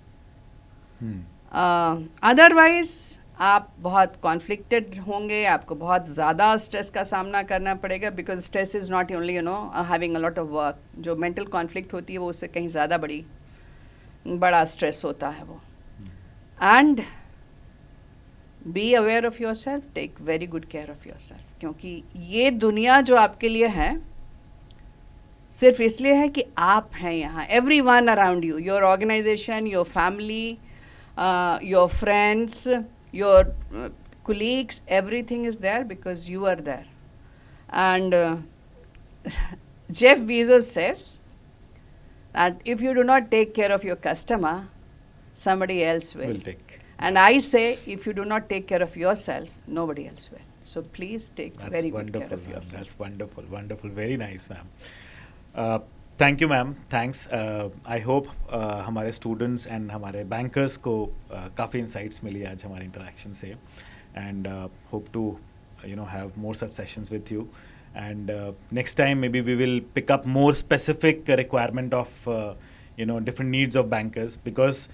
अदरवाइज आप बहुत कॉन्फ्लिक्टेड होंगे, आपको बहुत ज़्यादा स्ट्रेस का सामना करना पड़ेगा because stress is not only you know having a lot of work. जो मेंटल कॉन्फ्लिक्ट होती है वो उससे कहीं ज़्यादा बड़ा स्ट्रेस होता है वो. And be aware of yourself, take very good care of yourself, क्योंकि ये दुनिया जो आपके लिए है सिर्फ इसलिए है कि आप हैं यहाँ. Everyone around you, your organisation, your family, your friends, your colleagues, everything is there because you are there. And Jeff Bezos says that if you do not take care of your customer, somebody else will. take. And I say if you do not take care of yourself, nobody else will. So please take That's very good wonderful, care of ma'am. yourself. That's wonderful, wonderful. Very nice, ma'am. Thank you, ma'am. Thanks. I hope हमारे students and हमारे bankers को काफ़ी insights मिली आज हमारे interaction से, and hope to have more such sessions with you. And next time maybe we will pick up more specific requirement of different needs of bankers, because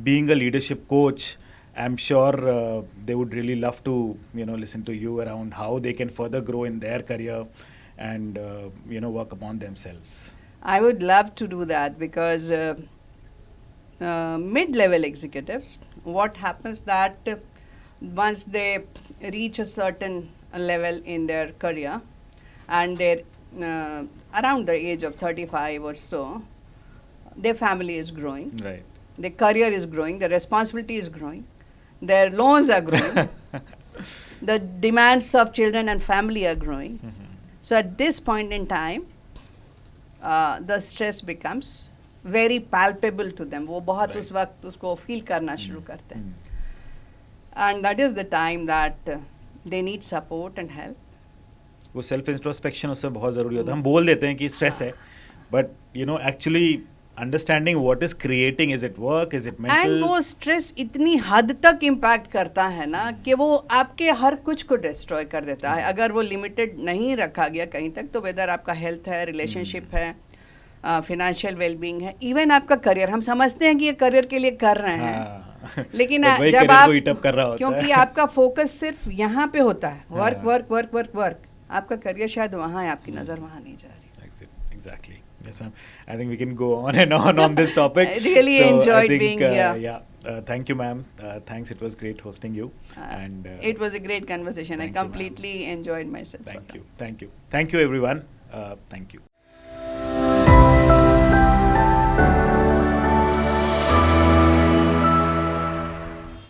being a leadership coach, I'm sure they would really love to listen to you around how they can further grow in their career and work upon themselves. I would love to do that because mid-level executives, what happens that once they reach a certain level in their career and they're around the age of 35 or so, their family is growing, Right. their career is growing, their responsibility is growing, their loans are growing, the demands of children and family are growing. So at this point in time, the stress becomes very palpable to them. वो बहुत Right. उस वक्त उसको feel करना शुरू करते हैं. And that is the time that they need support and help. वो सेल्फ इंट्रोस्पेक्शन उससे बहुत ज़रूरी होता है. हम बोल देते हैं कि स्ट्रेस है, but you know actually understanding what is creating, is it work, is it and mental. वो स्ट्रेस इतनी हद तक इम्पैक्ट करता है ना कि वो आपके हर कुछ को डिस्ट्रॉय कर देता है. अगर वो लिमिटेड नहीं रखा गया कहीं तक, तो वेदर आपका हेल्थ है, रिलेशनशिप है, फिनेंशियल वेलबींग है, इवन आपका करियर. हम समझते हैं कि ये करियर के लिए कर रहे हैं, लेकिन जब आप, कर रहा होता क्योंकि है. आपका फोकस सिर्फ यहाँ पे होता है, वर्क हाँ. वर्क वर्क वर्क वर्क, आपका करियर शायद वहाँ है, आपकी नज़र वहाँ नहीं जा रही. Exactly. Yes, ma'am. I think we can go on and on this topic. I really enjoyed being here. Yeah. Thank you, ma'am. Thanks. It was great hosting you. And It was a great conversation. I thank you, ma'am. completely enjoyed myself. Thank you. Thank you. Thank you, everyone. Thank you.